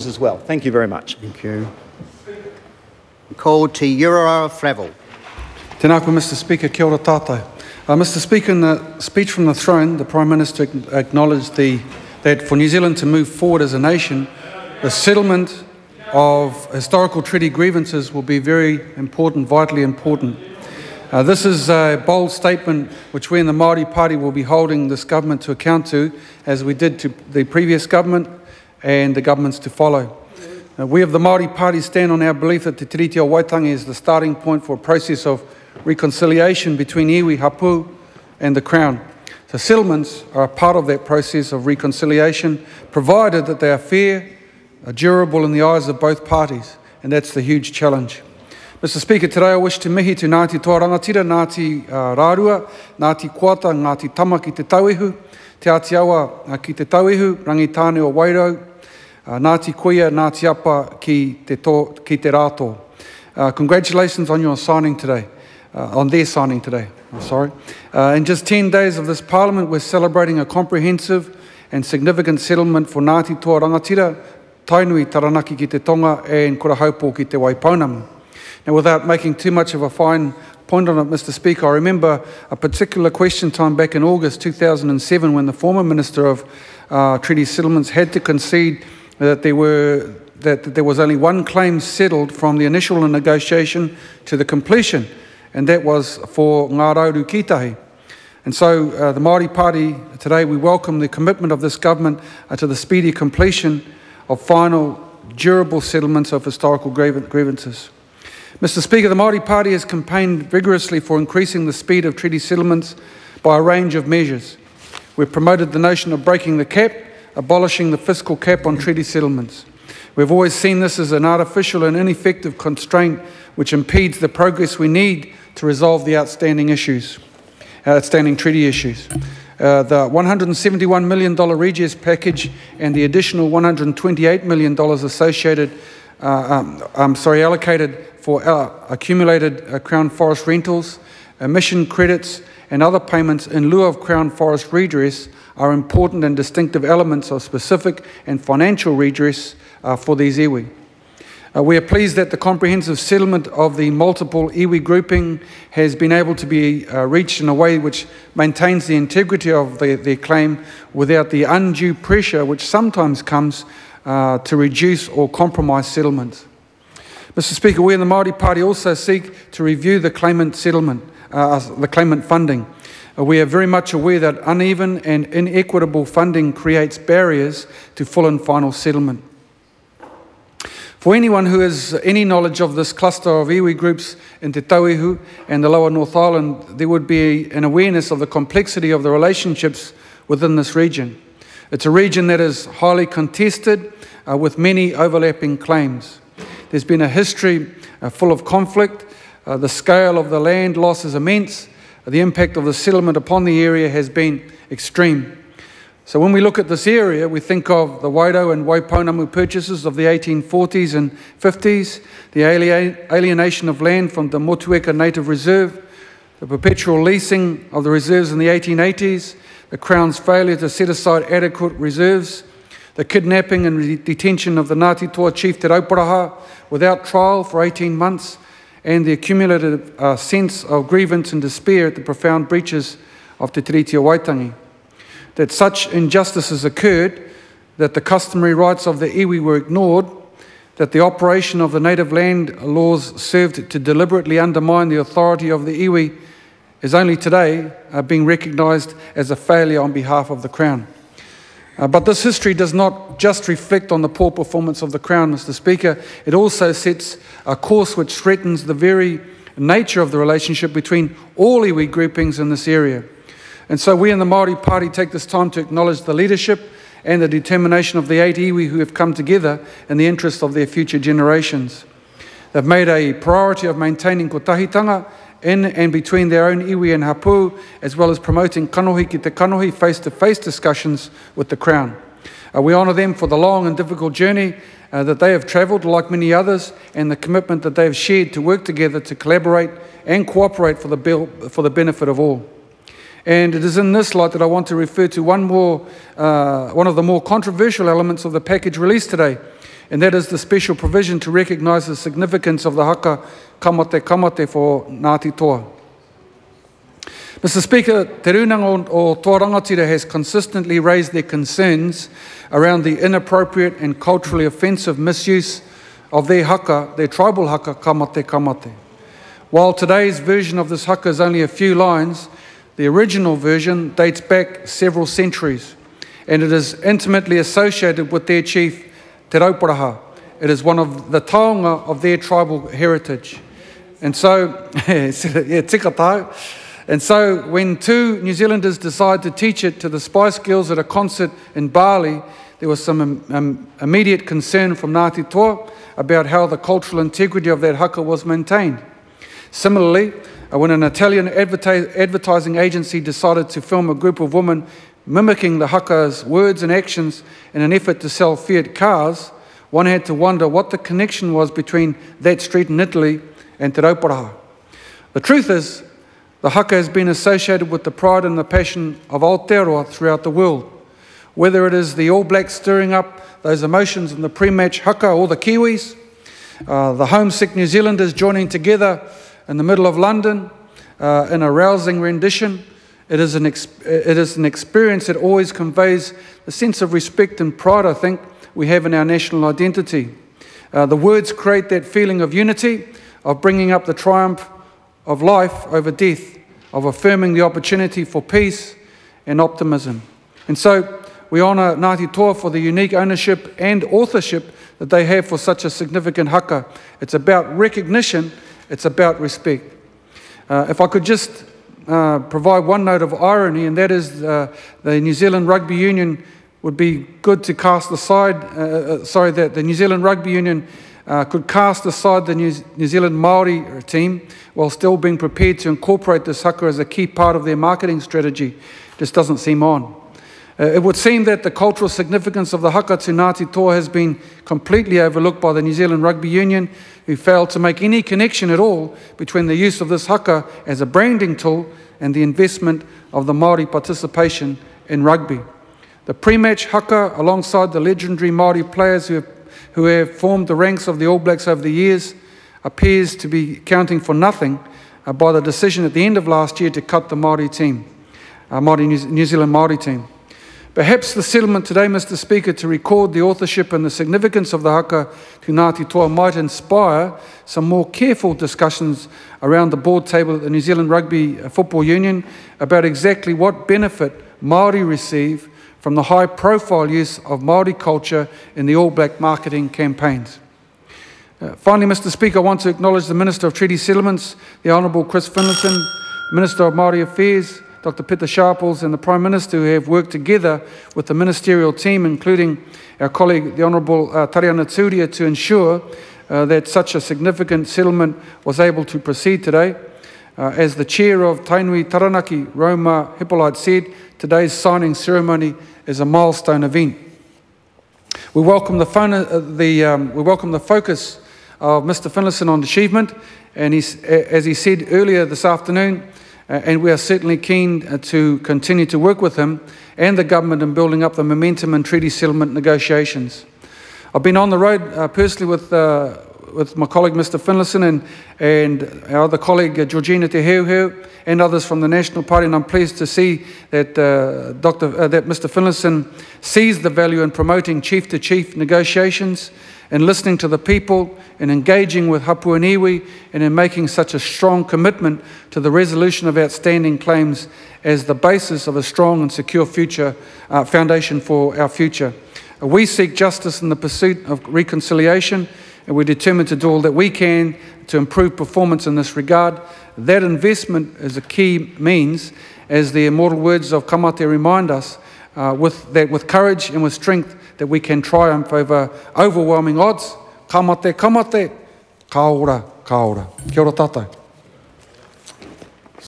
as well. Thank you very much. Thank you. Called to Ururoa Flavell. Tēnā koe, Mr. Speaker, kia ora tātou. Mr. Speaker, in the speech from the throne, the Prime Minister acknowledged that for New Zealand to move forward as a nation, the settlement of historical treaty grievances will be very important, vitally important. This is a bold statement which we in the Maori Party will be holding this government to account to, as we did to the previous government and the governments to follow. We of the Maori Party stand on our belief that Te Tiriti o Waitangi is the starting point for a process of reconciliation between iwi, hapu and the Crown. So settlements are a part of that process of reconciliation, provided that they are fair, durable in the eyes of both parties, and that's the huge challenge. Mr. Speaker, today I wish to mihi to Ngāti Toa Rangatira, Ngāti Rārua, Ngāti Kuata, Ngāti Tama ki te tauihu, Te Atiawa ki te tauihu, Rangitāne o Wairau, Ngāti Kuia, Ngāti Apa ki te rātō. Congratulations on your signing today, on their signing today, I'm sorry. In just 10 days of this Parliament, we're celebrating a comprehensive and significant settlement for Ngāti Toa Rangatira, Tainui Taranaki ki te Tonga and Kura Haupō ki te Waipounamu. Now, without making too much of a fine point on it, Mr. Speaker, I remember a particular question time back in August 2007 when the former Minister of Treaty Settlements had to concede that there was only one claim settled from the initial negotiation to the completion, and that was for Ngā Rauru Kitahi. And so the Māori Party today, we welcome the commitment of this government to the speedy completion of final durable settlements of historical grievances. Mr. Speaker, the Māori Party has campaigned vigorously for increasing the speed of treaty settlements by a range of measures. We've promoted the notion of breaking the cap, abolishing the fiscal cap on treaty settlements. We've always seen this as an artificial and ineffective constraint which impedes the progress we need to resolve the outstanding treaty issues. The $171 million Regius package and the additional $128 million allocated for accumulated Crown Forest rentals, emission credits and other payments in lieu of Crown Forest redress are important and distinctive elements of specific and financial redress for these iwi. We are pleased that the comprehensive settlement of the multiple iwi grouping has been able to be reached in a way which maintains the integrity of their claim without the undue pressure which sometimes comes to reduce or compromise settlements. Mr. Speaker, we in the Māori Party also seek to review the claimant settlement, the claimant funding. We are very much aware that uneven and inequitable funding creates barriers to full and final settlement. For anyone who has any knowledge of this cluster of iwi groups in Te Tauihu and the Lower North Island, there would be an awareness of the complexity of the relationships within this region. It's a region that is highly contested with many overlapping claims. There's been a history full of conflict. The scale of the land loss is immense. The impact of the settlement upon the area has been extreme. So when we look at this area, we think of the Wairau and Waipounamu purchases of the 1840s and 50s, the alienation of land from the Motueka Native Reserve, the perpetual leasing of the reserves in the 1880s, the Crown's failure to set aside adequate reserves, the kidnapping and detention of the Ngāti Toa chief Te Rauparaha without trial for 18 months, and the accumulated sense of grievance and despair at the profound breaches of Te Tiriti o Waitangi. That such injustices occurred, that the customary rights of the iwi were ignored, that the operation of the native land laws served to deliberately undermine the authority of the iwi is only today being recognised as a failure on behalf of the Crown. But this history does not just reflect on the poor performance of the Crown, Mr. Speaker. It also sets a course which threatens the very nature of the relationship between all iwi groupings in this area. And so we in the Māori Party take this time to acknowledge the leadership and the determination of the 8 iwi who have come together in the interest of their future generations. They've made a priority of maintaining kotahitanga in and between their own iwi and hapu, as well as promoting kanohi ki te kanohi face-to-face discussions with the Crown. We honour them for the long and difficult journey that they have travelled, like many others, and the commitment that they have shared to work together to collaborate and cooperate for the benefit of all. And it is in this light that I want to refer to one of the more controversial elements of the package released today, and that is the special provision to recognise the significance of the haka kamate kamate for Ngāti Toa. Mr. Speaker, Te Rūnanga o Toa Rangatira has consistently raised their concerns around the inappropriate and culturally offensive misuse of their haka, their tribal haka, kamate kamate. While today's version of this haka is only a few lines, the original version dates back several centuries, and it is intimately associated with their chief, Te Rauparaha. It is one of the taonga of their tribal heritage. And so, tika tau. And so when two New Zealanders decided to teach it to the Spice Girls at a concert in Bali, there was some immediate concern from Ngāti Toa about how the cultural integrity of that haka was maintained. Similarly, when an Italian advertising agency decided to film a group of women mimicking the haka's words and actions in an effort to sell Fiat cars, one had to wonder what the connection was between that street in Italy and Te Rauparaha. The truth is, the haka has been associated with the pride and the passion of Aotearoa throughout the world. Whether it is the All Blacks stirring up those emotions in the pre-match haka or the Kiwis, the homesick New Zealanders joining together in the middle of London in a rousing rendition, it is an experience that always conveys a sense of respect and pride, I think, we have in our national identity. The words create that feeling of unity, of bringing up the triumph of life over death, of affirming the opportunity for peace and optimism. And so we honour Ngāti Toa for the unique ownership and authorship that they have for such a significant haka. It's about recognition, it's about respect. If I could just provide one note of irony, and that is the New Zealand Rugby Union would be good to cast aside, that the New Zealand Rugby Union could cast aside the New Zealand Maori team while still being prepared to incorporate this haka as a key part of their marketing strategy. Just doesn't seem on. It would seem that the cultural significance of the haka to Ngāti Toa has been completely overlooked by the New Zealand Rugby Union, who failed to make any connection at all between the use of this haka as a branding tool and the investment of the Maori participation in rugby. The pre-match haka, alongside the legendary Maori players who have formed the ranks of the All Blacks over the years, appears to be counting for nothing by the decision at the end of last year to cut the Maori team, New Zealand Maori team. Perhaps the settlement today, Mr. Speaker, to record the authorship and the significance of the haka to Ngāti Toa might inspire some more careful discussions around the board table at the New Zealand Rugby Football Union about exactly what benefit Māori receive from the high-profile use of Māori culture in the All Black marketing campaigns. Finally, Mr. Speaker, I want to acknowledge the Minister of Treaty Settlements, the Honourable Chris Finlayson, Minister of Māori Affairs, Dr. Peter Sharples, and the Prime Minister, who have worked together with the ministerial team, including our colleague, the Honourable Tariana Tūria, to ensure that such a significant settlement was able to proceed today. As the chair of Tainui Taranaki, Roma Hippolyte, said, today's signing ceremony is a milestone event. We welcome the focus of Mr. Finlayson on achievement, and as he said earlier this afternoon, and we are certainly keen to continue to work with him and the government in building up the momentum in treaty settlement negotiations. I've been on the road personally with my colleague Mr. Finlayson and our other colleague Georgina Te Heuheu and others from the National Party, and I'm pleased to see that that Mr. Finlayson sees the value in promoting chief-to-chief negotiations and listening to the people and engaging with Hapua Niue and in making such a strong commitment to the resolution of outstanding claims as the basis of a strong and secure future foundation for our future. We seek justice in the pursuit of reconciliation, and we're determined to do all that we can to improve performance in this regard. That investment is a key means, as the immortal words of Kamate remind us, with courage and with strength that we can triumph over overwhelming odds. Kamate, kamate, ka ora, ka ora. Kia ora tātou.